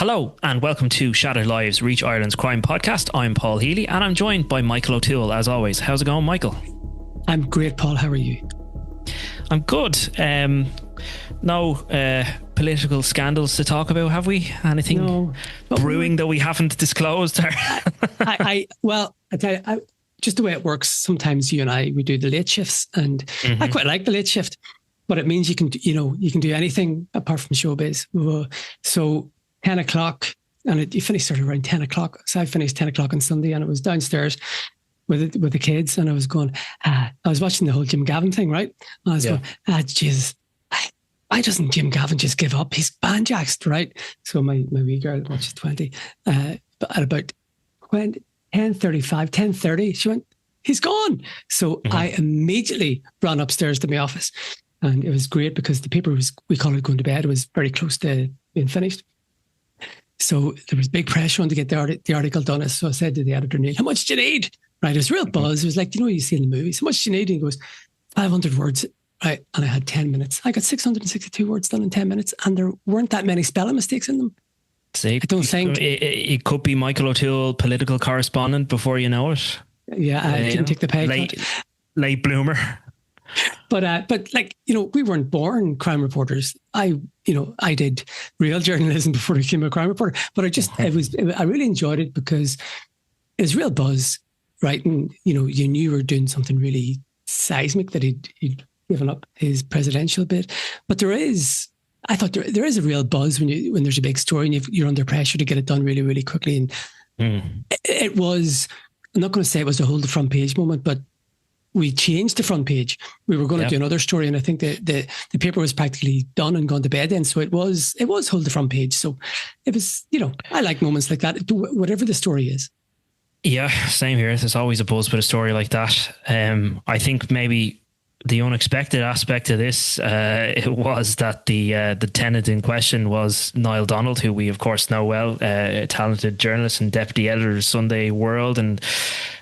Hello and welcome to Shattered Lives, Reach Ireland's crime podcast. I'm Paul Healy and I'm joined by Michael O'Toole as always. How's it going, Michael? I'm great, Paul. How are you? I'm good. No political scandals to talk about, have we? Anything brewing that we haven't disclosed? Well, I tell you, just the way it works, sometimes you and we do the late shifts, and I quite like the late shift, but it means you can do anything apart from showbiz. So 10 o'clock, and you finish sort of around 10 o'clock. So I finished 10 o'clock on Sunday, and it was downstairs with the kids, and I was going, I was watching the whole Jim Gavin thing, right? And I was going, Jesus, why doesn't Jim Gavin just give up? He's banjaxed, right? So my wee girl, she's 20, but at about 10:30, she went, he's gone. So I immediately ran upstairs to my office, and it was great because the paper we call it going to bed, was very close to being finished. So there was big pressure on to get the article done. So I said to the editor, Neil, how much do you need? Right, it was real buzz. It was like, you see in the movies, how much do you need? And he goes, 500 words. Right, and I had 10 minutes. I got 662 words done in 10 minutes, and there weren't that many spelling mistakes in them. See, I don't think. It could be Michael O'Toole, political correspondent, before you know it. Yeah, I didn't take the pay cut. Late bloomer. But like, we weren't born crime reporters. I did real journalism before I became a crime reporter. But I really enjoyed it because it was real buzz, right? And, you knew you were doing something really seismic, that he'd given up his presidential bid. But I thought there is a real buzz when there's a big story and you're under pressure to get it done really, really quickly. And it was, I'm not going to say it was a hold the front page moment, but we changed the front page. We were going to do another story, and I think the paper was practically done and gone to bed then. So it was hold the front page. So it was, I like moments like that, whatever the story is. Yeah, same here. There's always a buzz with a story like that. I think maybe the unexpected aspect of this it was that the tenant in question was Niall Donald, who we of course know well, a talented journalist and deputy editor of Sunday World and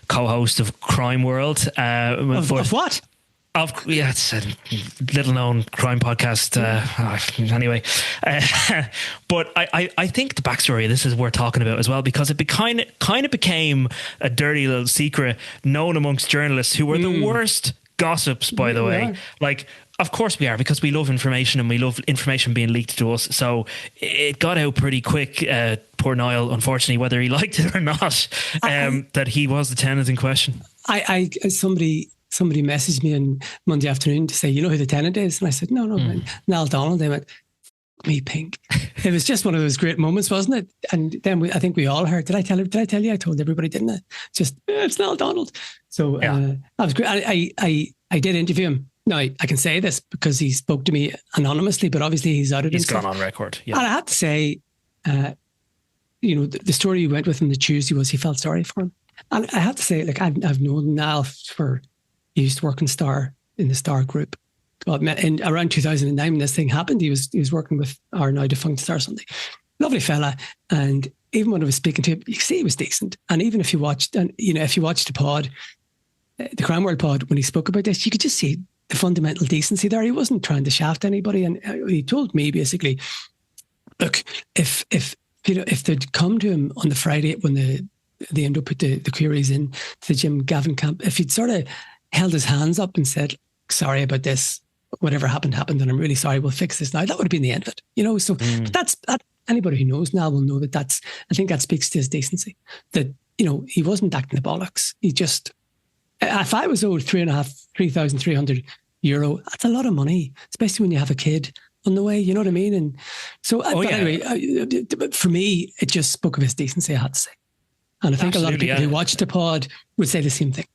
co-host of Crime World. Of what? It's a little known crime podcast. Anyway, but I think the backstory of this is worth talking about as well, because it kind of became a dirty little secret known amongst journalists who were the worst gossips, by the way. Like, of course we are, because we love information and we love information being leaked to us. So it got out pretty quick. Poor Niall, unfortunately, whether he liked it or not, that he was the tenant in question. Somebody messaged me on Monday afternoon to say, who the tenant is? And I said, no, Niall Donald. They went, me pink. It was just one of those great moments, wasn't it? And then I think we all heard, did I tell you? I told everybody, didn't I? Just, it's Niall Donald. So that was great. I did interview him. Now, I can say this because he spoke to me anonymously, but obviously he's outed himself. He's gone on record. Yeah. And I have to say, the story he went with on the Tuesday was he felt sorry for him. And I have to say, like, I've known Niall he used to work in the Star group. Well, in around 2009 when this thing happened, he was working with our now defunct Star Sunday. Lovely fella. And even when I was speaking to him, you could see he was decent. And even if you watched, the pod, the Crime World pod, when he spoke about this, you could just see the fundamental decency there. He wasn't trying to shaft anybody. And he told me basically, look, if they'd come to him on the Friday when they end up put the queries in to the Jim Gavin camp, if he'd sort of held his hands up and said, sorry about this, whatever happened, and I'm really sorry, we'll fix this now, that would have been the end of it, So but that's anybody who knows now will know that I think that speaks to his decency, that, he wasn't acting the bollocks. He just, if I was owed €3,300, that's a lot of money, especially when you have a kid on the way, you know what I mean? And so, anyway, for me, it just spoke of his decency, I had to say. And I think a lot of people who watched the pod would say the same thing.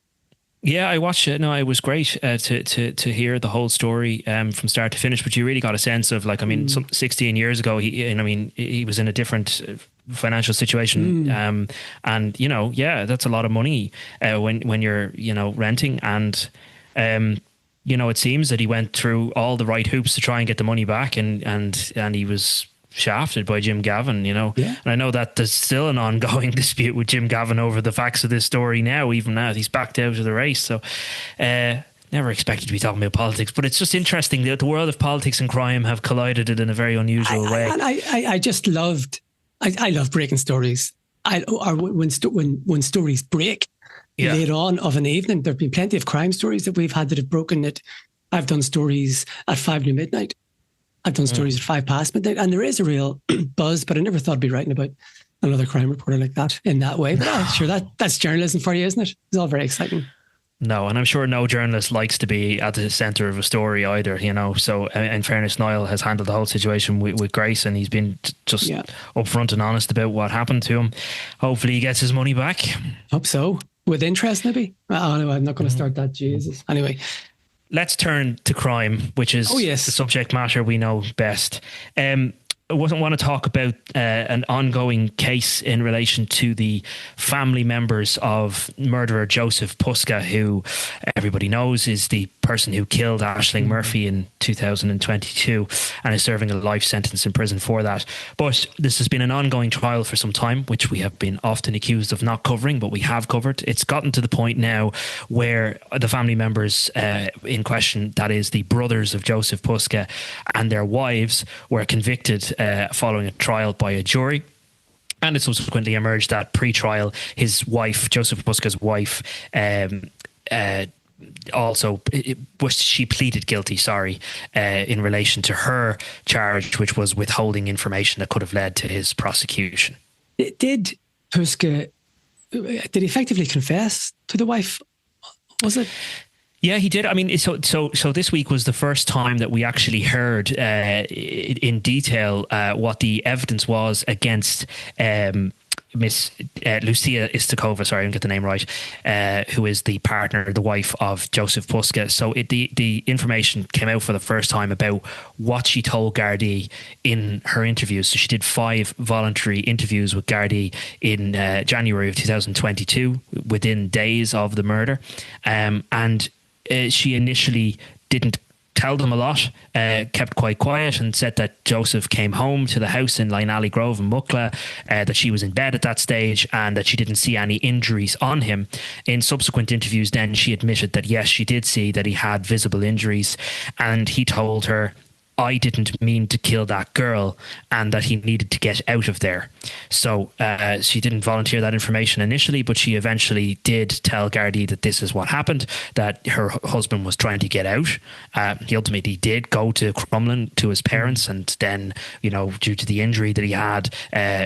Yeah, I watched it. No, it was great to hear the whole story from start to finish. But you really got a sense of, like, 16 years ago, he was in a different financial situation, and that's a lot of money when you're renting, and it seems that he went through all the right hoops to try and get the money back, and he was shafted by Jim Gavin, And I know that there's still an ongoing dispute with Jim Gavin over the facts of this story now. Even now, he's backed out of the race. So never expected to be talking about politics, but it's just interesting that the world of politics and crime have collided in a very unusual way. And I just loved I love breaking stories. Or when stories break later on of an evening. There've been plenty of crime stories that we've had that have broken it. I've done stories at 5 to midnight. I've done stories at 5 past midnight, and there is a real buzz. But I never thought I'd be writing about another crime reporter like that in that way. But sure, that's journalism for you, isn't it? It's all very exciting. No, and I'm sure no journalist likes to be at the centre of a story either, you know. So, in fairness, Niall has handled the whole situation with grace, and he's been just upfront and honest about what happened to him. Hopefully he gets his money back. Hope so. With interest, maybe? Oh, no, I'm not going to start that. Jesus. Anyway. Let's turn to crime, which is the subject matter we know best. I wasn't want to talk about an ongoing case in relation to the family members of murderer Jozef Puska, who everybody knows is the person who killed Aisling Murphy in 2022 and is serving a life sentence in prison for that. But this has been an ongoing trial for some time, which we have been often accused of not covering, but we have covered. It's gotten to the point now where the family members in question, that is the brothers of Jozef Puska and their wives, were convicted following a trial by a jury. And it subsequently emerged that pre-trial, his wife, Jozef Puska's wife, she pleaded guilty, in relation to her charge, which was withholding information that could have led to his prosecution. Did Puska, did he effectively confess to the wife? Was it? Yeah, he did. I mean, so this week was the first time that we actually heard in detail what the evidence was against Miss Lucia Istakova, sorry, I didn't get the name right, who is the partner, the wife of Jozef Puska. So the information came out for the first time about what she told Gardaí in her interviews. So she did 5 voluntary interviews with Gardaí in January of 2022, within days of the murder. And she initially didn't tell them a lot, kept quite quiet, and said that Jozef came home to the house in Line Alley Grove in Muckla, that she was in bed at that stage and that she didn't see any injuries on him. In subsequent interviews then, she admitted that yes, she did see that he had visible injuries, and he told her, I didn't mean to kill that girl, and that he needed to get out of there. So she didn't volunteer that information initially, but she eventually did tell Gardaí that this is what happened, that her husband was trying to get out. He ultimately did go to Crumlin to his parents, and then, you know, due to the injury that he had,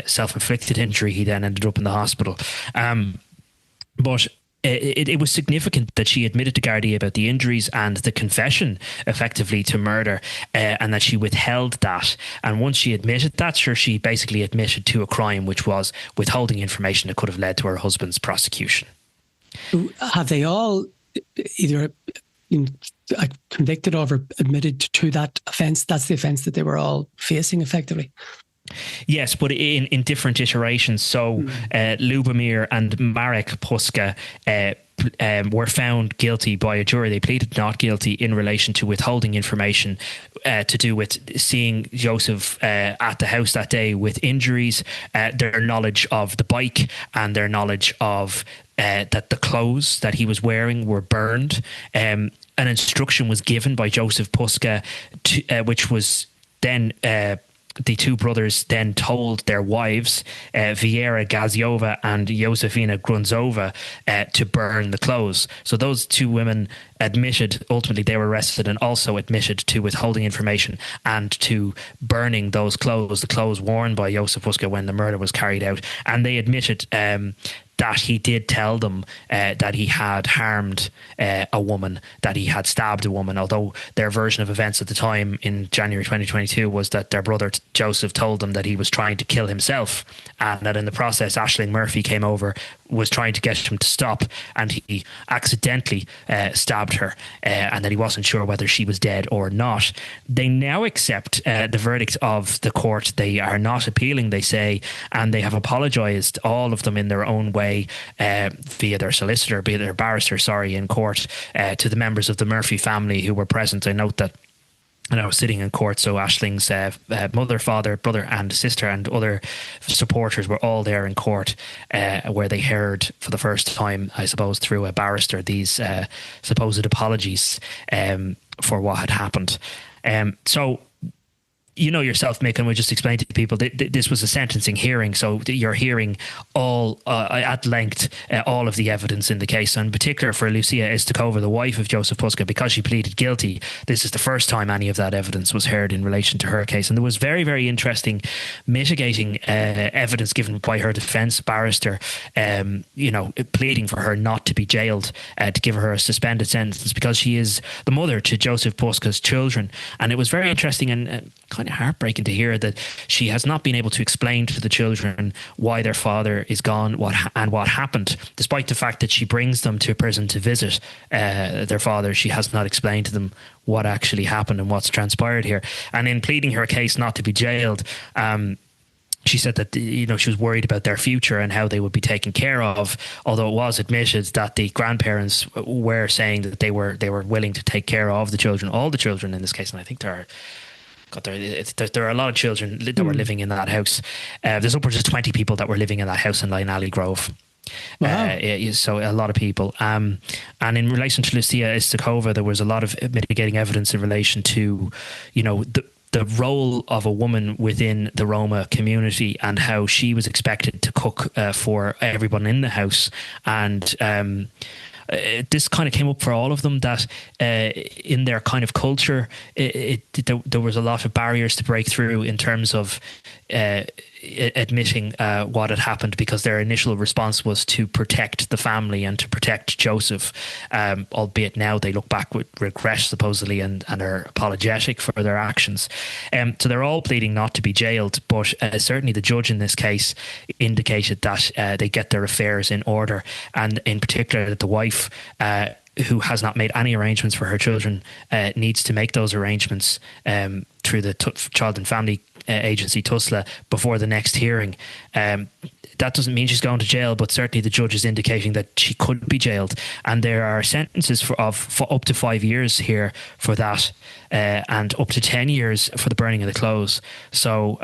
self-inflicted injury, he then ended up in the hospital. But it was significant that she admitted to Gardaí about the injuries and the confession effectively to murder, and that she withheld that. And once she admitted that, she basically admitted to a crime, which was withholding information that could have led to her husband's prosecution. Have they all either been convicted or admitted to that offence? That's the offence that they were all facing effectively. Yes, but in different iterations. So Lubomir and Marek Puska were found guilty by a jury. They pleaded not guilty in relation to withholding information to do with seeing Jozef at the house that day with injuries, their knowledge of the bike, and their knowledge of that the clothes that he was wearing were burned. An instruction was given by Jozef Puska, which was then... the two brothers then told their wives, Viera Gaziova and Josefina Grunzova, to burn the clothes. So those two women admitted, ultimately they were arrested, and also admitted to withholding information and to burning those clothes, the clothes worn by Jozef Puska when the murder was carried out. And they admitted that he did tell them that he had harmed a woman, that he had stabbed a woman, although their version of events at the time in January 2022 was that their brother Joseph told them that he was trying to kill himself, and that in the process Aisling Murphy came over, was trying to get him to stop, and he accidentally stabbed her, and that he wasn't sure whether she was dead or not. They now accept the verdict of the court. They are not appealing, they say, and they have apologised, all of them in their own way, via their solicitor, via their barrister, in court, to the members of the Murphy family who were present. I note that, and I was sitting in court, so Aisling's mother, father, brother and sister and other supporters were all there in court, where they heard for the first time, I suppose, through a barrister, these supposed apologies for what had happened. So you know yourself, Mick, and we just explained to people that this was a sentencing hearing, so you're hearing all at length all of the evidence in the case. And in particular for Lucia Istakova, the wife of Jozef Puska, because she pleaded guilty, this is the first time any of that evidence was heard in relation to her case. And there was very, very interesting mitigating evidence given by her defence barrister, pleading for her not to be jailed, to give her a suspended sentence because she is the mother to Jozef Puska's children. And it was very interesting and kind of heartbreaking to hear that she has not been able to explain to the children why their father is gone, what happened, despite the fact that she brings them to prison to visit their father. She has not explained to them what actually happened and what's transpired here. And in pleading her case not to be jailed, she said that she was worried about their future and how they would be taken care of, although it was admitted that the grandparents were saying that they were willing to take care of the children, all the children in this case. And I think there are a lot of children that were living in that house. There's upwards of 20 people that were living in that house in Line Alley Grove. Wow. So a lot of people. And in relation to Lucia Istakova, there was a lot of mitigating evidence in relation to, the role of a woman within the Roma community and how she was expected to cook for everyone in the house. And this kind of came up for all of them, that in their kind of culture, there was a lot of barriers to break through in terms of admitting what had happened, because their initial response was to protect the family and to protect Jozef, albeit now they look back with regret supposedly and are apologetic for their actions. So they're all pleading not to be jailed, but certainly the judge in this case indicated that they get their affairs in order, and in particular that the wife, who has not made any arrangements for her children, needs to make those arrangements through the Child and Family Agency, TUSLA, before the next hearing. That doesn't mean she's going to jail, but certainly the judge is indicating that she could be jailed. And there are sentences for up to 5 years here for that, and up to 10 years for the burning of the clothes. So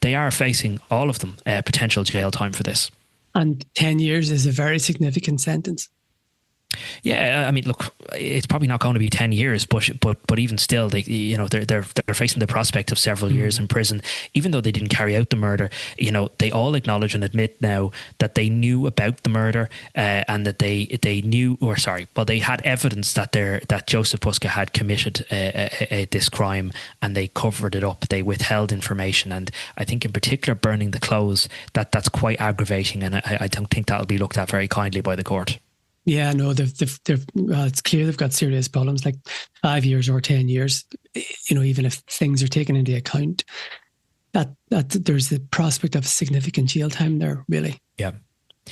they are facing, all of them, potential jail time for this. And 10 years is a very significant sentence. Yeah, I mean, look, it's probably not going to be 10 years, but even still, they're facing the prospect of several years in prison, even though they didn't carry out the murder. They all acknowledge and admit now that they knew about the murder, and that they had evidence that Jozef Puska had committed this crime, and they covered it up. They withheld information, and I think in particular burning the clothes, that's quite aggravating, and I don't think that'll be looked at very kindly by the court. Yeah, no, it's clear they've got serious problems, like 5 years or 10 years. Even if things are taken into account, that there's the prospect of significant jail time there, really. Yeah,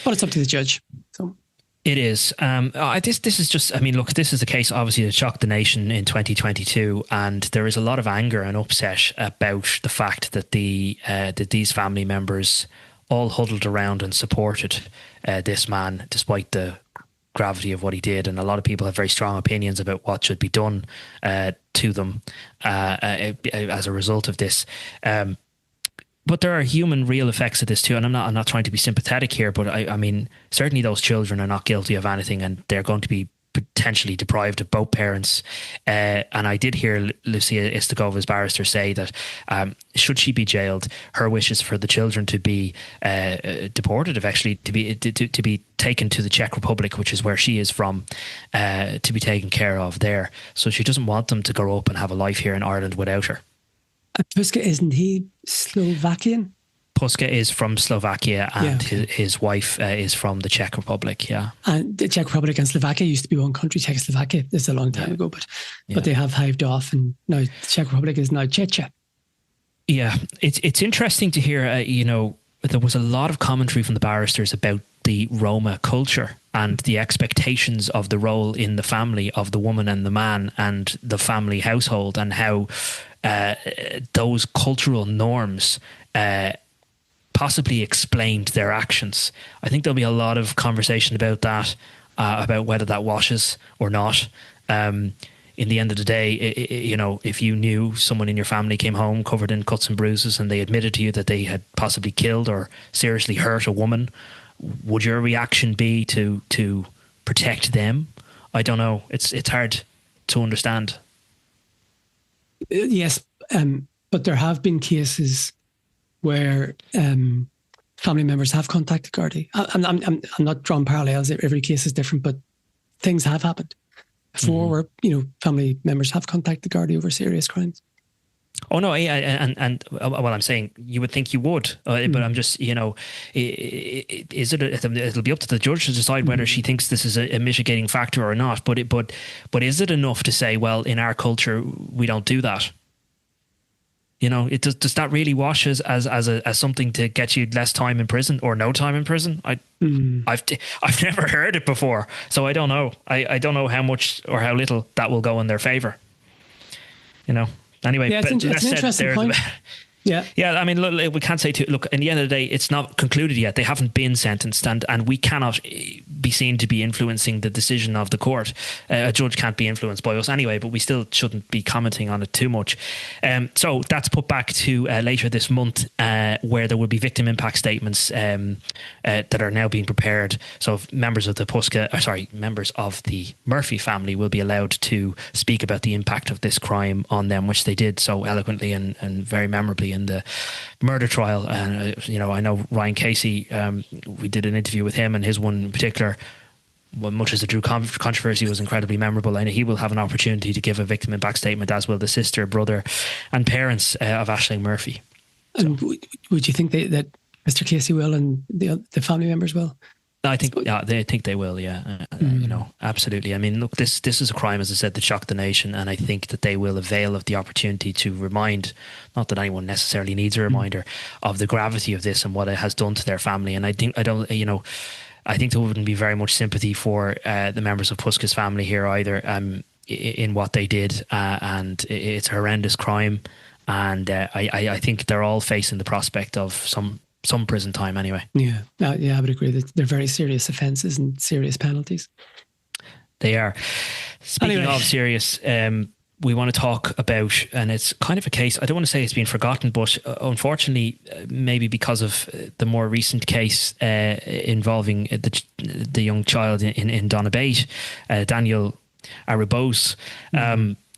but it's up to the judge. So it is. This is just. I mean, look, this is a case obviously that shocked the nation in 2022, and there is a lot of anger and upset about the fact that that these family members all huddled around and supported this man despite the gravity of what he did, and a lot of people have very strong opinions about what should be done to them as a result of this. But there are human real effects of this too, and I'm not trying to be sympathetic here, but I mean certainly those children are not guilty of anything, and they're going to be potentially deprived of both parents. And I did hear Lucia Istakova's barrister say that should she be jailed, her wish is for the children to be deported, eventually to be taken to the Czech Republic, which is where she is from, to be taken care of there. So she doesn't want them to grow up and have a life here in Ireland without her. Puska, isn't he Slovakian? Puska is from Slovakia, and his wife is from the Czech Republic. Yeah, and the Czech Republic and Slovakia used to be one country. Czechoslovakia, this is a long time ago, but they have hived off, and now the Czech Republic is now Czechia. Yeah, it's interesting to hear. There was a lot of commentary from the barristers about the Roma culture and the expectations of the role in the family of the woman and the man and the family household, and how those cultural norms possibly explained their actions. I think there'll be a lot of conversation about that, about whether that washes or not. In the end of the day, if you knew someone in your family came home covered in cuts and bruises and they admitted to you that they had possibly killed or seriously hurt a woman, would your reaction be to protect them? I don't know. It's hard to understand. Yes. But there have been cases where family members have contacted Gardaí. I'm not drawing parallels. Every case is different, but things have happened before where, family members have contacted Gardaí over serious crimes. Oh no, and what I'm saying, you would think you would, but I'm just, is it? It'll be up to the judge to decide whether she thinks this is a mitigating factor or not. But is it enough to say, well, in our culture we don't do that? Does that really wash as something to get you less time in prison or no time in prison? I've never heard it before, so I don't know. I don't know how much or how little that will go in their favour. Anyway, yeah, it's an interesting point. Yeah. I mean, look, we can't say look, in the end of the day, it's not concluded yet. They haven't been sentenced, and we cannot be seen to be influencing the decision of the court. A judge can't be influenced by us anyway, but we still shouldn't be commenting on it too much. So that's put back to later this month, where there will be victim impact statements that are now being prepared. So members of the Murphy family will be allowed to speak about the impact of this crime on them, which they did so eloquently and very memorably in the murder trial. And I know Ryan Casey, we did an interview with him, and his one in particular, much as the Drew controversy was incredibly memorable, and he will have an opportunity to give a victim impact statement, as will the sister, brother and parents of Aisling Murphy. And would you think that Mr. Casey will and the family members will? I think they will. Yeah, absolutely. I mean, look, this is a crime, as I said, that shocked the nation, and I think that they will avail of the opportunity to remind, not that anyone necessarily needs a reminder, of the gravity of this and what it has done to their family. And I think there wouldn't be very much sympathy for the members of Puska's family here either, in what they did, and it's a horrendous crime, and I think they're all facing the prospect of some prison time anyway. Yeah, I would agree that they're very serious offences and serious penalties. They are. Speaking of serious, we want to talk about, and it's kind of a case, I don't want to say it's been forgotten, but unfortunately, maybe because of the more recent case involving the young child in Donabate, Daniel Arubose,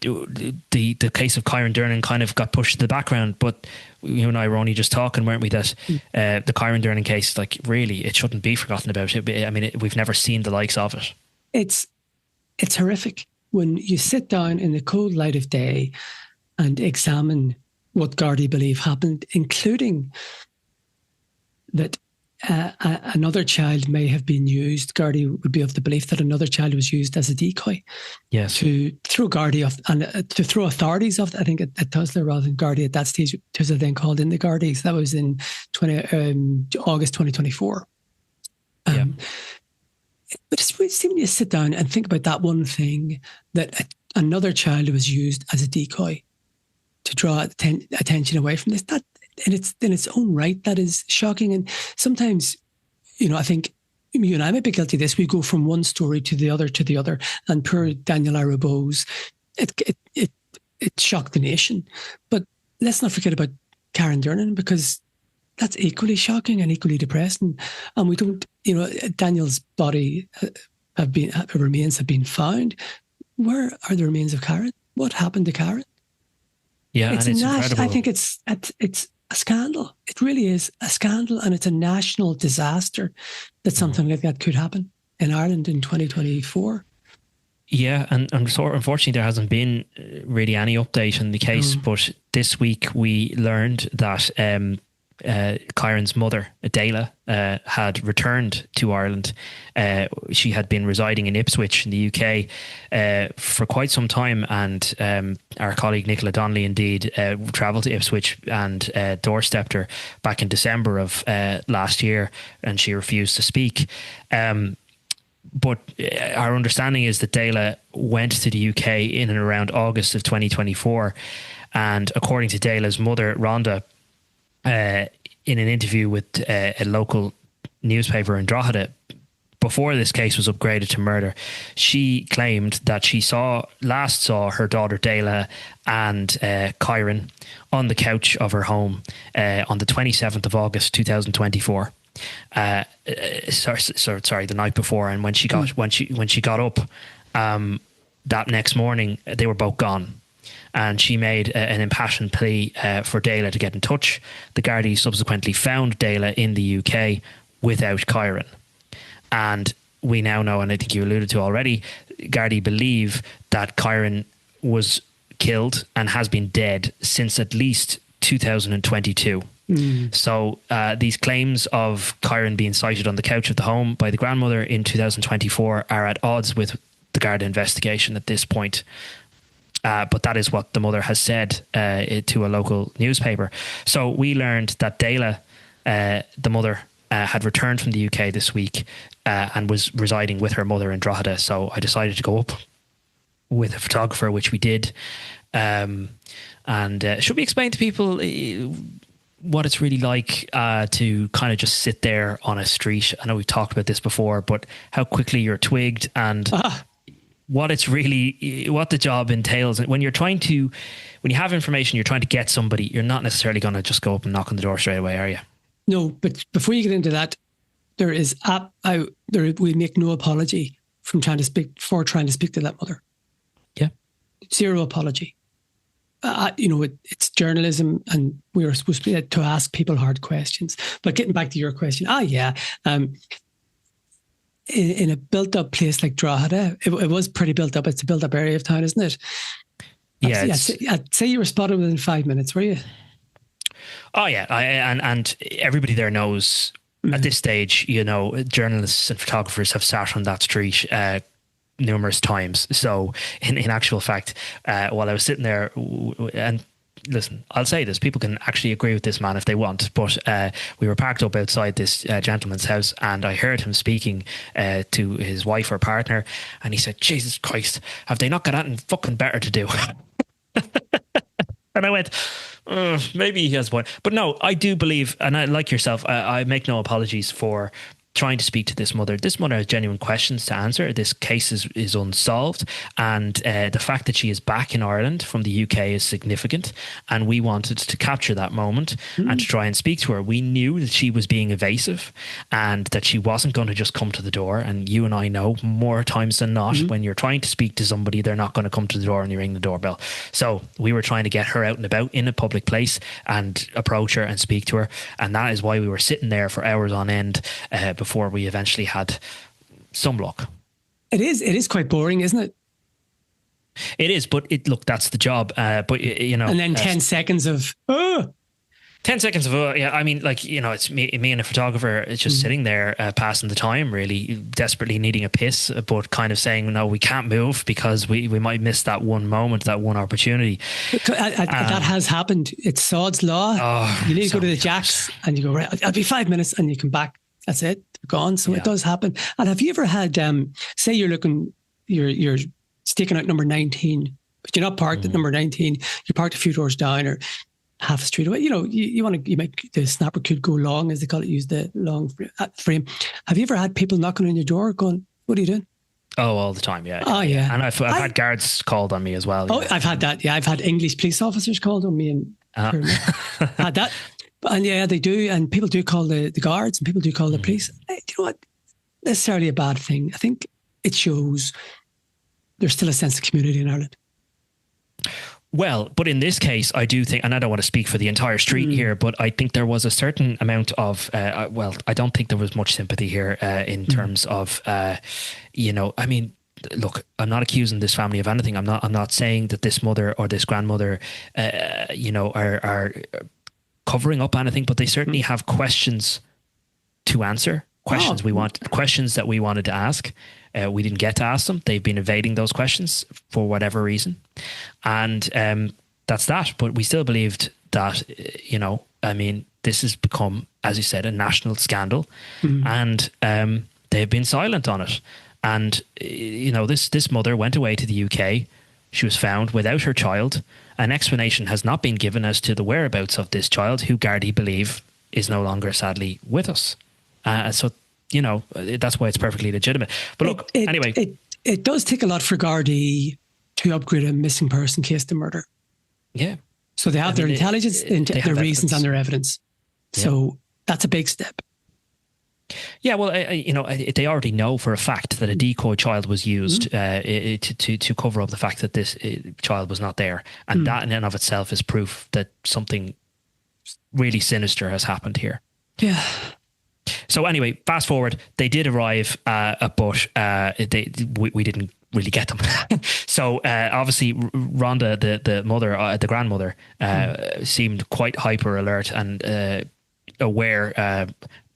the case of Kyran Durnin kind of got pushed to the background, but you and I were only just talking, weren't we, that the Kyran Durnin case, like, really, it shouldn't be forgotten about. I mean, we've never seen the likes of it. It's horrific when you sit down in the cold light of day and examine what Gardaí believe happened, including that another child may have been used. Gardaí would be of the belief that another child was used as a decoy. Yes. To throw Gardaí off, and to throw authorities off, I think at Tussler rather than Gardaí at that stage. Tussler then called in the Gardaí. That was in August 2024. But it's really seeming to sit down and think about that one thing, that another child was used as a decoy to draw attention away from this. That in its own right, that is shocking. And sometimes, I think you and I might be guilty of this. We go from one story to the other. And poor Daniel Arubose, it shocked the nation. But let's not forget about Kyran Durnin, because that's equally shocking and equally depressing. And we don't, Daniel's body remains have been found. Where are the remains of Kyran? What happened to Kyran? Yeah, it's incredible. I think it's a scandal. It really is a scandal, and it's a national disaster that something like that could happen in Ireland in 2024. Yeah, and unfortunately there hasn't been really any update in the case, but this week we learned that Kyran's mother, Adela, had returned to Ireland. She had been residing in Ipswich in the UK for quite some time, and our colleague Nicola Donnelly indeed travelled to Ipswich and doorstepped her back in December of last year, and she refused to speak. But our understanding is that Adela went to the UK in and around August of 2024, and according to Adela's mother, Rhonda, in an interview with a local newspaper in Drogheda, before this case was upgraded to murder, she claimed that she last saw her daughter Dela and Kyran on the couch of her home on the 27th of August 2024. Sorry, the night before. And when she got up that next morning, they were both gone. and she made an impassioned plea for Dela to get in touch. The Gardaí subsequently found Dela in the UK without Kyran. And we now know, and I think you alluded to already, Gardaí believe that Kyran was killed and has been dead since at least 2022. So these claims of Kyran being sighted on the couch of the home by the grandmother in 2024 are at odds with the Garda investigation at this point. But that is what the mother has said to a local newspaper. So we learned that Dela, the mother, had returned from the UK this week and was residing with her mother in Drogheda. So I decided to go up with a photographer, which we did. And should we explain to people what it's really like to kind of just sit there on a street? I know we've talked about this before, but how quickly you're twigged and what the job entails. When you have information, you're trying to get somebody, you're not necessarily going to just go up and knock on the door straight away, are you? No, but before you get into that, we make no apology for trying to speak to that mother. Yeah. Zero apology. It's journalism, and we are supposed to ask people hard questions. But getting back to your question, in a built-up place like Drogheda, it was pretty built up. It's a built-up area of town, isn't it? Yeah. I'd say you were spotted within 5 minutes, were you? Oh yeah, and everybody there knows at this stage. Journalists and photographers have sat on that street numerous times. So in actual fact, while I was sitting there, and listen, I'll say this, people can actually agree with this man if they want, but we were parked up outside this gentleman's house, and I heard him speaking to his wife or partner, and he said, Jesus Christ, have they not got anything fucking better to do? And I went, maybe he has one. But no, I do believe, and I, like yourself, I make no apologies for trying to speak to this mother. This mother has genuine questions to answer. This case is unsolved, and the fact that she is back in Ireland from the UK is significant, and we wanted to capture that moment and to try and speak to her. We knew that she was being evasive and that she wasn't going to just come to the door, and you and I know more times than not when you're trying to speak to somebody, they're not going to come to the door and you ring the doorbell. So we were trying to get her out and about in a public place and approach her and speak to her, and that is why we were sitting there for hours on end before we eventually had some luck. It is quite boring, isn't it? It is, but that's the job. But and then 10 seconds of 10 seconds of I mean, it's me and a photographer. It's just sitting there passing the time, really desperately needing a piss, but kind of saying, no, we can't move because we might miss that one moment, that one opportunity. That has happened. It's Sod's law. You need to go to the jacks, and you go, right, I'll be 5 minutes, and you come back. That's it, gone. So it does happen. And have you ever had, say you're staking out number 19, but you're not parked at number 19, you're parked a few doors down or half a street away. The snapper could go long, as they call it, use the long frame. Have you ever had people knocking on your door going, what are you doing? Oh, all the time, yeah. Oh, yeah. And I've had guards called on me as well. Oh, I've had that, yeah. I've had English police officers called on me and had that. And yeah, they do, and people do call the guards, and people do call the police. Do you know what? Necessarily a bad thing. I think it shows there's still a sense of community in Ireland. Well, but in this case, I do think, and I don't want to speak for the entire street here, but I think there was a certain amount of, I don't think there was much sympathy here in terms of, I mean, look, I'm not accusing this family of anything. I'm not saying that this mother or this grandmother, are covering up anything, but they certainly have questions to answer, questions that we wanted to ask. We didn't get to ask them. They've been evading those questions for whatever reason. And that's that. But we still believed that, this has become, as you said, a national scandal. And they've been silent on it. And, this mother went away to the UK. She was found without her child. An explanation has not been given as to the whereabouts of this child, who Gardaí believe is no longer, sadly, with us. So, that's why it's perfectly legitimate. But look, anyway. It does take a lot for Gardaí to upgrade a missing person case to murder. Yeah. So they have their intelligence, their reasons and their evidence. Yeah. So that's a big step. Yeah, well, they already know for a fact that a decoy child was used to cover up the fact that this child was not there, and that in and of itself is proof that something really sinister has happened here. Yeah. So anyway, fast forward, they did arrive, but we didn't really get them. So obviously, Rhonda, the mother, the grandmother, seemed quite hyper alert and aware.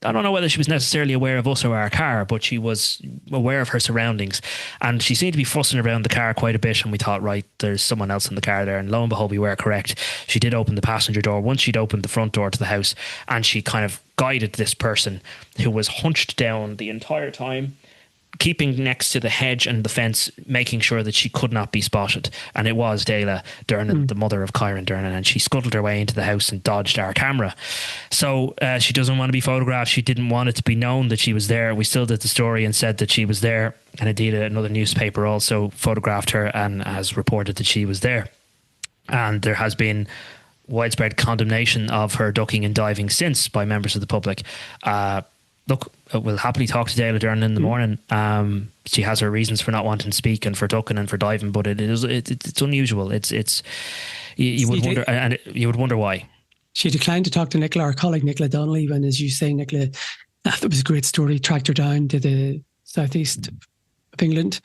I don't know whether she was necessarily aware of us or our car, but she was aware of her surroundings, and she seemed to be fussing around the car quite a bit. And we thought, right, there's someone else in the car there. And lo and behold, we were correct. She did open the passenger door once she'd opened the front door to the house, and she kind of guided this person who was hunched down the entire time, keeping next to the hedge and the fence, making sure that she could not be spotted. And it was Dela Durnin, the mother of Kyran Durnin, and she scuttled her way into the house and dodged our camera. So she doesn't want to be photographed. She didn't want it to be known that she was there. We still did the story and said that she was there. And indeed, another newspaper also photographed her and has reported that she was there. And there has been widespread condemnation of her ducking and diving since by members of the public. Look, we'll happily talk to Dela Durnin in the morning. She has her reasons for not wanting to speak and for ducking and for diving, but it's unusual. You would wonder why. She declined to talk to Nicola, our colleague Nicola Donnelly, when, as you say, Nicola, that was a great story, tracked her down to the southeast of England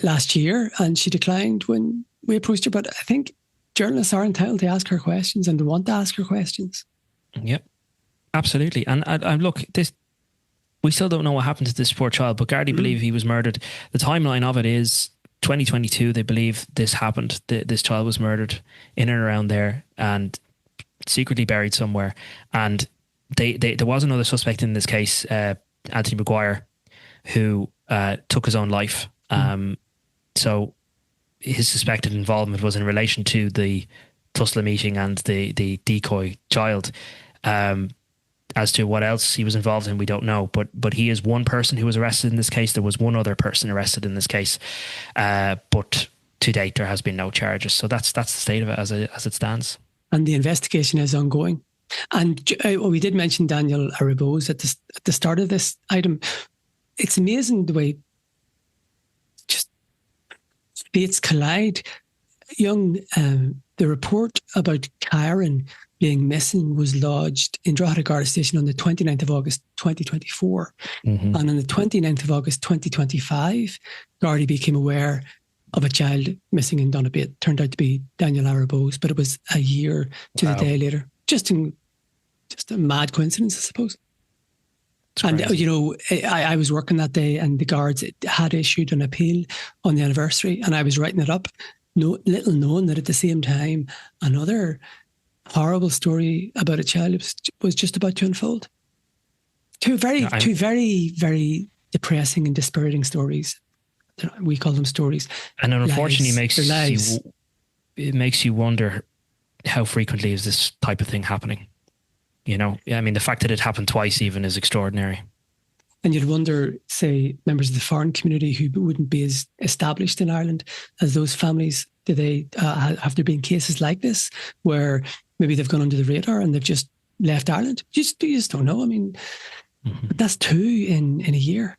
last year, and she declined when we approached her. But I think journalists are entitled to ask her questions and to want to ask her questions. Yep. Absolutely. And look, we still don't know what happened to this poor child, but Gardaí believe he was murdered. The timeline of it is 2022. They believe this happened. This child was murdered in and around there and secretly buried somewhere. And there was another suspect in this case, Anthony Maguire, who took his own life. So his suspected involvement was in relation to the Tusla meeting and the decoy child. As to what else he was involved in, we don't know. But he is one person who was arrested in this case. There was one other person arrested in this case, but to date there has been no charges. So that's the state of it as it stands. And the investigation is ongoing. And we did mention Daniel Aribos at the start of this item. It's amazing the way just fates collide. The report about Kyran being missing was lodged in Drogheda Garda Station on the 29th of August 2024. And on the 29th of August 2025, Gardaí became aware of a child missing in Donaghbate. It turned out to be Daniel Aribos, but it was a year to the day later. Just a mad coincidence, I suppose. And, I was working that day, and the guards had issued an appeal on the anniversary, and I was writing it up, little knowing that at the same time, another horrible story about a child was just about to unfold. Two very, very depressing and dispiriting stories. We call them stories. And unfortunately, it makes you wonder how frequently is this type of thing happening. I mean, the fact that it happened twice even is extraordinary. And you'd wonder, say, members of the foreign community who wouldn't be as established in Ireland as those families, do they have there been cases like this where maybe they've gone under the radar and they've just left Ireland? You just don't know. I mean, but that's two in a year.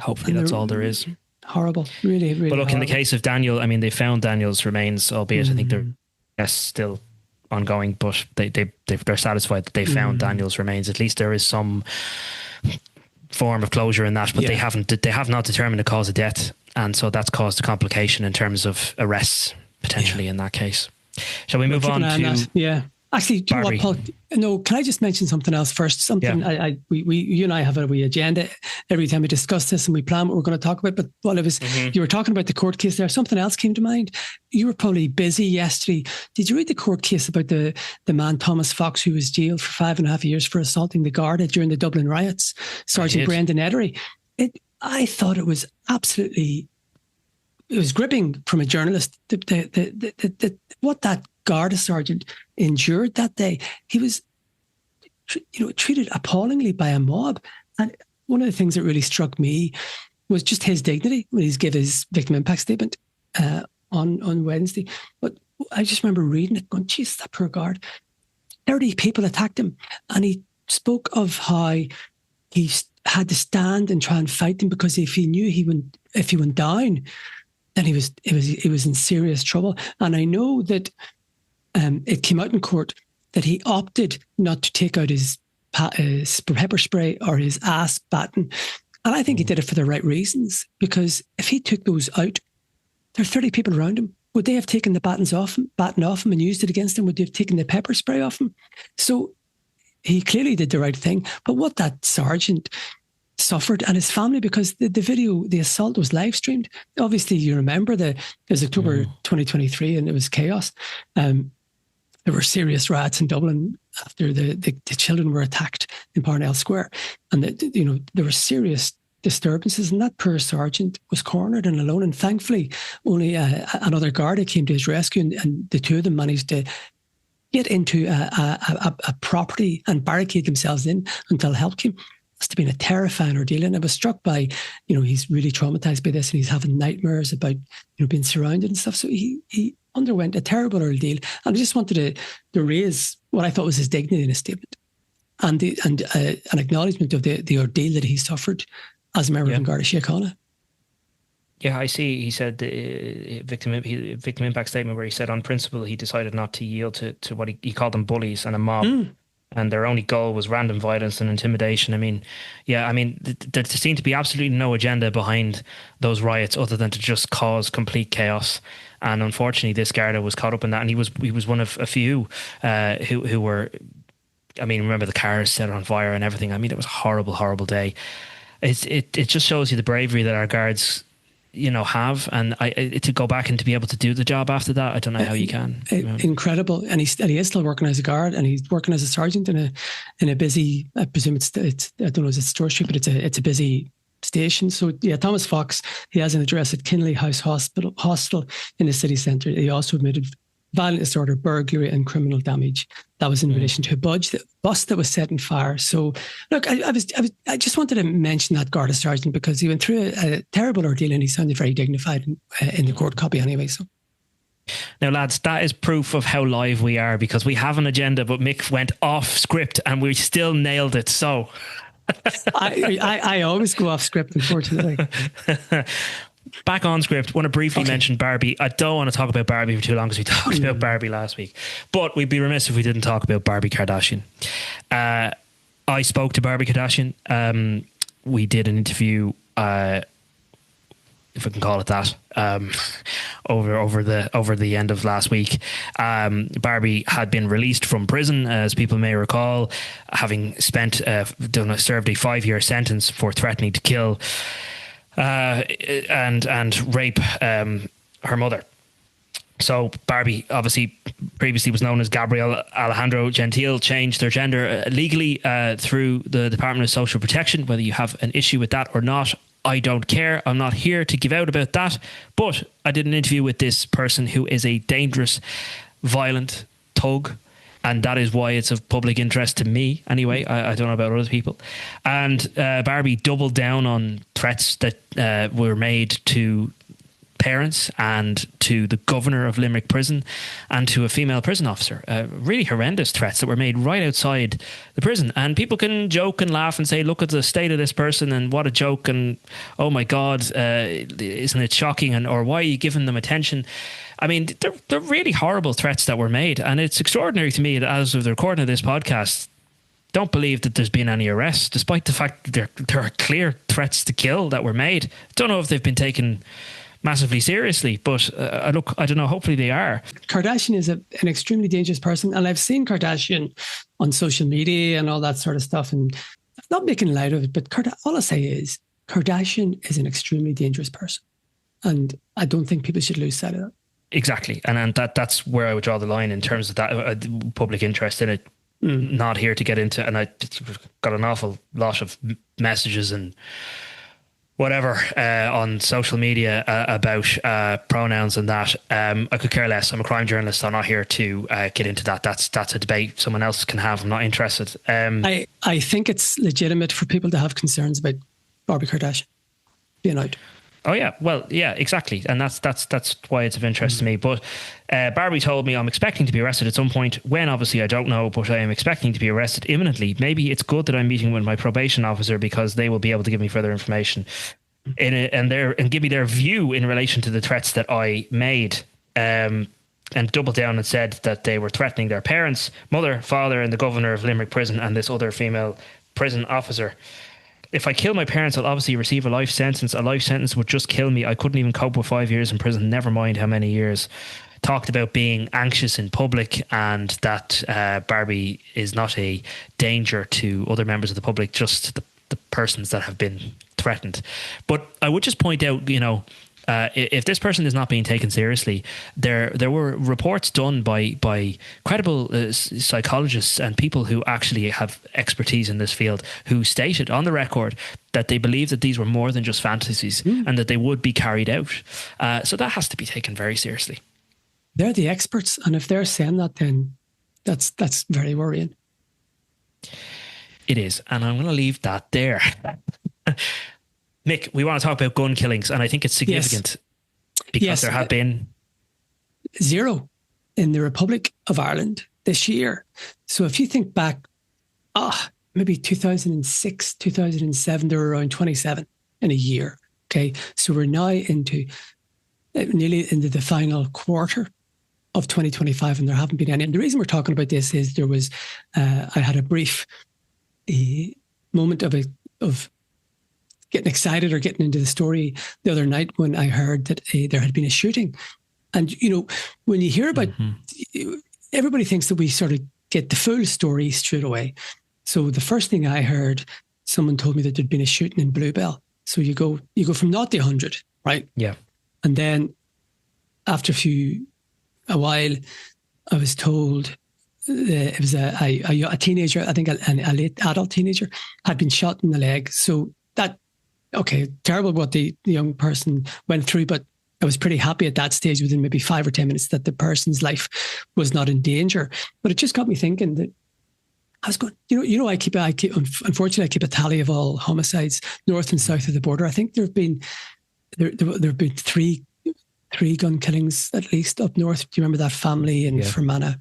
Hopefully that's all there is. Horrible, really, really. But look, horrible. In the case of Daniel, I mean, they found Daniel's remains, albeit I think they're still ongoing, but they're satisfied that they found Daniel's remains. At least there is some form of closure in that, but they have not determined the cause of death, and so that's caused a complication in terms of arrests potentially in that case. Shall we move on to? Yeah. Actually, do you know what, Paul? No, can I just mention something else first? Something you and I have a wee agenda every time we discuss this and we plan what we're going to talk about. But while you were talking about the court case there, something else came to mind. You were probably busy yesterday. Did you read the court case about the man Thomas Fox, who was jailed for 5.5 years for assaulting the Garda during the Dublin riots? Sergeant Brendan Edery. I thought it was absolutely. It was gripping from a journalist. What that Garda sergeant endured that day. He was, treated appallingly by a mob. And one of the things that really struck me was just his dignity when he's given his victim impact statement on Wednesday. But I just remember reading it, going, "Jeez, that poor guard." 30 people attacked him, and he spoke of how had to stand and try and fight them, because if he knew if he went down, then he was in serious trouble. And I know that it came out in court that he opted not to take out his pepper spray or his ass baton. And I think he did it for the right reasons, because if he took those out, there are 30 people around him. Would they have taken the baton off him and used it against him? Would they have taken the pepper spray off him? So he clearly did the right thing. But what that sergeant suffered, and his family, because the video, the assault was live streamed. Obviously, you remember it was October 2023 and it was chaos. There were serious riots in Dublin after the children were attacked in Parnell Square. And there were serious disturbances, and that poor sergeant was cornered and alone. And thankfully, only another Garda came to his rescue, and the two of them managed to get into a property and barricade themselves in until help came. Must have been a terrifying ordeal. And I was struck by, he's really traumatized by this, and he's having nightmares about, being surrounded and stuff. So he underwent a terrible ordeal. And I just wanted to raise what I thought was his dignity in his statement, and an acknowledgement of the ordeal that he suffered as a member of Garda Síochána. Yeah, I see. He said the victim impact statement where he said on principle he decided not to yield to what he called them bullies and a mob. And their only goal was random violence and intimidation. There seemed to be absolutely no agenda behind those riots other than to just cause complete chaos. And unfortunately, this Garda was caught up in that, and he was one of a few who were. Remember the cars set on fire and everything. It was a horrible, horrible day. It just shows you the bravery that our guards, have, and to go back and to be able to do the job after that, I don't know how you can. Incredible, and he is still working as a guard, and he's working as a sergeant in a busy. I presume it's I don't know, is it Store Street, but it's a busy station. So yeah, Thomas Fox, he has an address at Kinley House Hostel in the city centre. He also admitted violent disorder, burglary, and criminal damage. That was in relation to a bus that was set on fire. So, look, I just wanted to mention that Garda sergeant because he went through a terrible ordeal and he sounded very dignified in the court copy anyway. So. Now, lads, that is proof of how live we are, because we have an agenda, but Mick went off script and we still nailed it. So, I always go off script, unfortunately. Back on script, want to briefly mention Barbie. I don't want to talk about Barbie for too long because we talked about Barbie last week, but we'd be remiss if we didn't talk about Barbie Kardashian. I spoke to Barbie Kardashian. We did an interview, if I can call it that, over the end of last week. Barbie had been released from prison, as people may recall, having served a 5-year sentence for threatening to kill and rape her mother. So Barbie, obviously previously was known as Gabrielle Alejandro Gentile, changed their gender legally through the Department of Social Protection. Whether you have an issue with that or not, I don't care. I'm not here to give out about that. But I did an interview with this person who is a dangerous, violent thug. And that is why it's of public interest to me. Anyway, I don't know about other people. And Barbie doubled down on threats that were made to parents and to the governor of Limerick Prison and to a female prison officer. Really horrendous threats that were made right outside the prison. And people can joke and laugh and say, look at the state of this person and what a joke. And oh my God, isn't it shocking? Or why are you giving them attention? I mean, they're really horrible threats that were made. And it's extraordinary to me that as of the recording of this podcast, don't believe that there's been any arrests, despite the fact that there are clear threats to kill that were made. Don't know if they've been taken massively seriously, but look, I don't know, hopefully they are. Kardashian is an extremely dangerous person. And I've seen Kardashian on social media and all that sort of stuff. And I'm not making light of it, but all I say is Kardashian is an extremely dangerous person. And I don't think people should lose sight of that. Exactly. And that's where I would draw the line in terms of that public interest in it. Not here to get into, and I got an awful lot of messages and whatever on social media about pronouns and that. I could care less. I'm a crime journalist. I'm not here to get into that. That's a debate someone else can have. I'm not interested. I think it's legitimate for people to have concerns about Barbie Kardashian being out. Oh yeah, well, yeah, exactly, and that's why it's of interest to me. But Barbie told me I'm expecting to be arrested at some point. When, obviously, I don't know, but I am expecting to be arrested imminently. Maybe it's good that I'm meeting with my probation officer because they will be able to give me further information and give me their view in relation to the threats that I made. And doubled down and said that they were threatening their parents, mother, father, and the governor of Limerick Prison and this other female prison officer. If I kill my parents, I'll obviously receive a life sentence. A life sentence would just kill me. I couldn't even cope with 5 years in prison, never mind how many years. Talked about being anxious in public and that Barbie is not a danger to other members of the public, just the persons that have been threatened. But I would just point out, if this person is not being taken seriously, there were reports done by credible psychologists and people who actually have expertise in this field who stated on the record that they believe that these were more than just fantasies and that they would be carried out. So that has to be taken very seriously. They're the experts, and if they're saying that, then that's very worrying. It is, and I'm going to leave that there. Mick, we want to talk about gun killings, and I think it's significant because there have been 0 in the Republic of Ireland this year. So if you think back, maybe 2006, 2007, there were around 27 in a year. Okay, so we're now nearly into the final quarter of 2025, and there haven't been any. And the reason we're talking about this is there was, I had a brief moment of getting excited or getting into the story the other night when I heard that there had been a shooting. And, when you hear about, everybody thinks that we sort of get the full story straight away. So the first thing I heard, someone told me that there'd been a shooting in Bluebell. So you go from 0 to 100, right? Yeah. And then after a while, I was told it was a teenager, I think a late adult teenager, had been shot in the leg. So that, okay, terrible what the young person went through, but I was pretty happy at that stage within maybe 5 or 10 minutes that the person's life was not in danger. But it just got me thinking that I was going, I keep unfortunately I keep a tally of all homicides north and south of the border. I think there have been three gun killings at least up north. Do you remember that family in Fermanagh?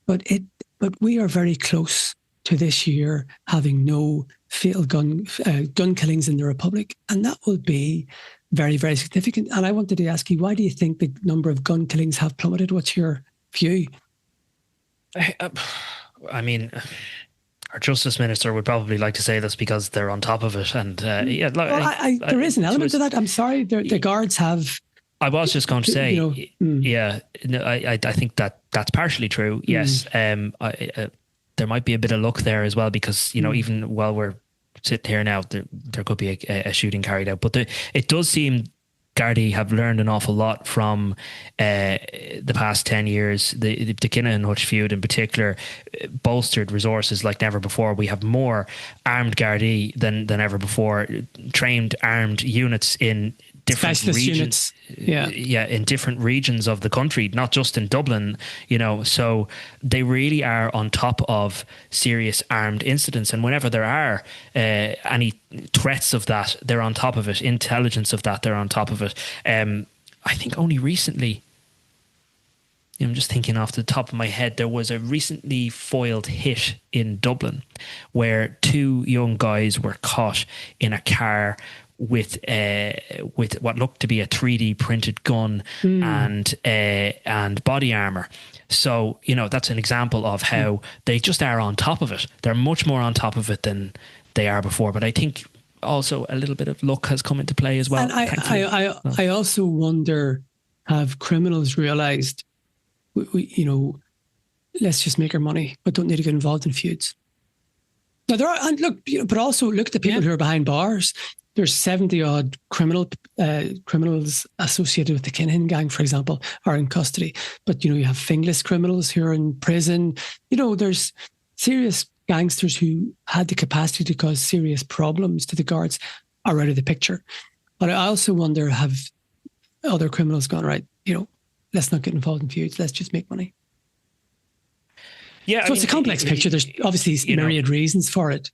But we are very close to this year having no fatal gun killings in the Republic, and that will be very, very significant. And I wanted to ask you, why do you think the number of gun killings have plummeted? What's your view? I mean, our Justice Minister would probably like to say that's because they're on top of it, and there is an element to that. I'm sorry, the guards have. I was just going to say, I think that's partially true. Yes, there might be a bit of luck there as well because even while we're sitting here now, there could be a shooting carried out. But it does seem Gardaí have learned an awful lot from the past 10 years. The Kinnahan and Hutch feud in particular bolstered resources like never before. We have more armed Gardaí than ever before, trained armed units in different specialist regions, units. In different regions of the country, not just in Dublin, so they really are on top of serious armed incidents, and whenever there are any threats of that, they're on top of it. Intelligence of that, they're on top of it. I think only recently, I'm just thinking off the top of my head, there was a recently foiled hit in Dublin where 2 young guys were caught in a car with what looked to be a 3D printed gun and body armor. So, that's an example of how they just are on top of it. They're much more on top of it than they are before. But I think also a little bit of luck has come into play as well. And I also wonder, have criminals realised, let's just make our money, but don't need to get involved in feuds. Now there are, and look, but also look at the people who are behind bars. There's 70 odd criminals associated with the Kinnahan gang, for example, are in custody. But, you have Finglas criminals who are in prison. There's serious gangsters who had the capacity to cause serious problems to the guards are out of the picture. But I also wonder, have other criminals gone, right, let's not get involved in feuds, let's just make money. Yeah. So it's a complex picture. There's obviously myriad reasons for it.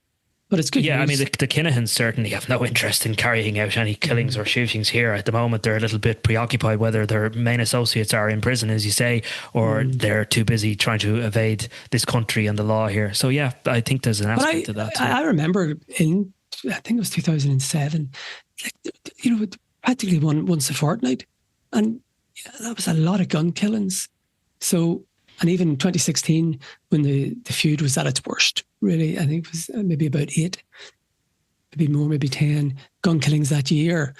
But it's good Yeah, news. I mean, the Kinahans certainly have no interest in carrying out any killings or shootings here. At the moment, they're a little bit preoccupied whether their main associates are in prison, as you say, or they're too busy trying to evade this country and the law here. So, yeah, I think there's an aspect to that too. I remember I think it was 2007, like, practically once a fortnight. And that was a lot of gun killings. So, and even 2016, when the feud was at its worst, really, I think it was maybe about 8, maybe more, maybe 10 gun killings that year,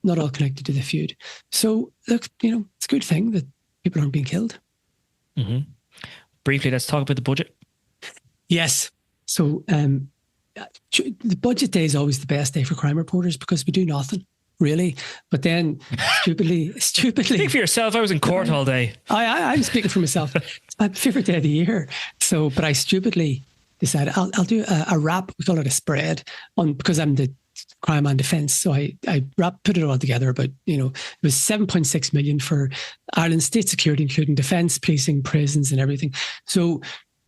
not all connected to the feud. So, look, it's a good thing that people aren't being killed. Mm-hmm. Briefly, let's talk about the budget. Yes. So, the budget day is always the best day for crime reporters because we do nothing. Really, but then stupidly. Speak for yourself. I was in court all day. I'm speaking for myself. It's my favorite day of the year. So, but I stupidly decided I'll do a wrap. We call it a spread because I'm the crime and defence. So I put it all together. But it was 7.6 million for Ireland's state security, including defence, policing, prisons, and everything. So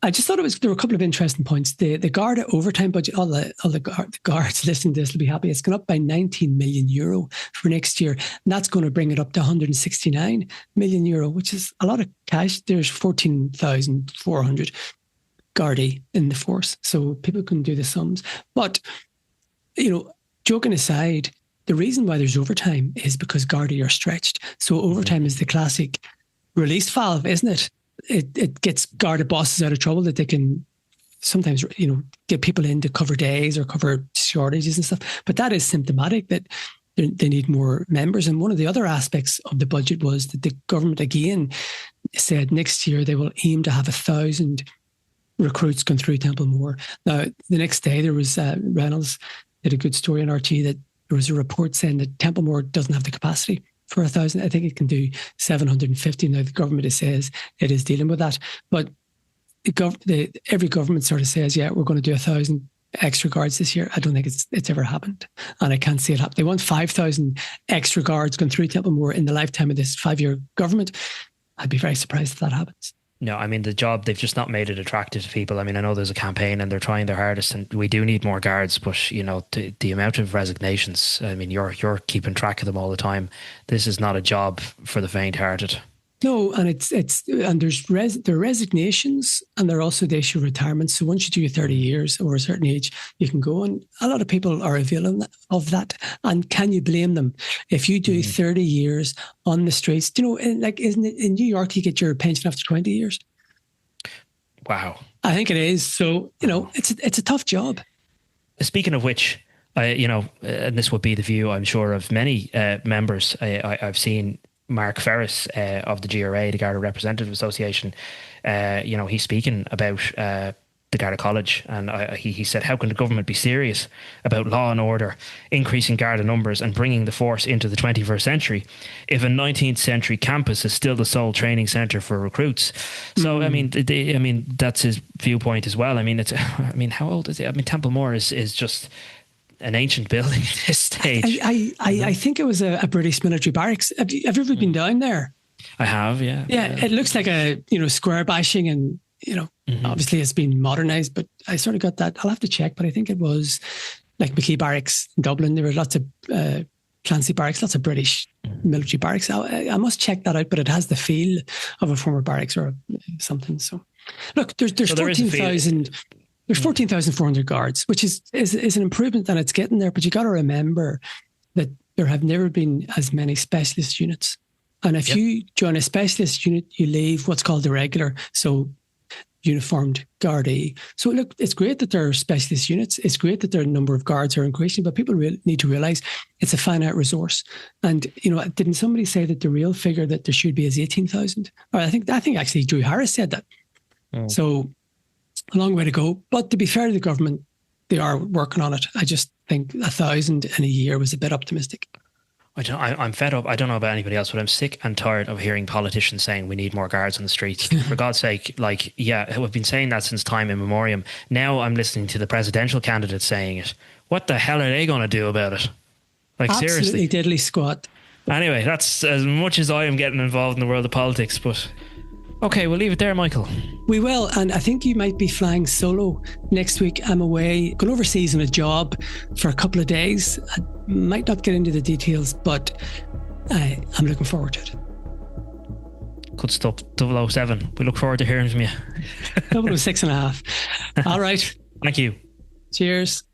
I just thought there were a couple of interesting points. The Garda overtime budget, all the guards listening to this will be happy. It's gone up by 19 million euro for next year. And that's going to bring it up to 169 million euro, which is a lot of cash. There's 14,400 Gardaí in the force. So people can do the sums. But, joking aside, the reason why there's overtime is because Gardaí are stretched. So overtime is the classic release valve, isn't it? It gets Garda bosses out of trouble that they can sometimes, get people in to cover days or cover shortages and stuff. But that is symptomatic that they need more members. And one of the other aspects of the budget was that the government again said next year they will aim to have 1,000 recruits going through Templemore. Now, the next day there was Reynolds did a good story on RT that there was a report saying that Templemore doesn't have the capacity for 1,000. I think it can do 750. Now, the government says it is dealing with that. But every government sort of says, yeah, we're going to do 1,000 extra guards this year. I don't think it's ever happened. And I can't see it happen. They want 5,000 extra guards going through Templemore in the lifetime of this 5-year government. I'd be very surprised if that happens. No, I mean, the job, they've just not made it attractive to people. I mean, I know there's a campaign and they're trying their hardest and we do need more guards, but, the amount of resignations, I mean, you're keeping track of them all the time. This is not a job for the faint-hearted. No, and and there are resignations and there are also the issue of retirement. So once you do your 30 years or a certain age, you can go, and a lot of people are availing of that. And can you blame them? If you do 30 years on the streets, isn't it in New York, you get your pension after 20 years? Wow. I think it is. So, it's a tough job. Speaking of which, and this would be the view, I'm sure, of many members I've seen, Mark Ferris of the GRA, the Garda Representative Association, he's speaking about the Garda College, and he said, how can the government be serious about law and order, increasing Garda numbers and bringing the force into the 21st century if a 19th century campus is still the sole training centre for recruits? So, I mean, that's his viewpoint as well. I mean, how old is it? I mean, Templemore is just an ancient building at this stage. I think it was a British military barracks. Have you ever been down there? I have, yeah. Yeah, it looks like a square bashing, and obviously it's been modernised. But I sort of got that. I'll have to check, but I think it was like McKee Barracks in Dublin. There were lots of Clancy Barracks, lots of British military barracks. I must check that out, but it has the feel of a former barracks or something. So, look, there's 14,000. There's 14,400 guards, which is an improvement, and it's getting there. But you got to remember that there have never been as many specialist units. And if you join a specialist unit, you leave what's called the regular, so uniformed Gardaí. So look, it's great that there are specialist units. It's great that their number of guards are increasing, but people need to realise it's a finite resource. And didn't somebody say that the real figure that there should be is 18,000? Or I think actually Drew Harris said that. Oh. So a long way to go. But to be fair to the government, they are working on it. I just think 1,000 in a year was a bit optimistic. I'm fed up. I don't know about anybody else, but I'm sick and tired of hearing politicians saying we need more guards on the streets. For God's sake, we've been saying that since time immemorial. Now I'm listening to the presidential candidates saying it. What the hell are they going to do about it? Absolutely seriously. Diddly squat. Anyway, that's as much as I am getting involved in the world of politics, but Okay, we'll leave it there, Michael. We will, and I think you might be flying solo next week. I'm away, going overseas on a job for a couple of days. I might not get into the details, but I'm looking forward to it. Good stuff. 007. We look forward to hearing from you. 006.5. All right. Thank you. Cheers.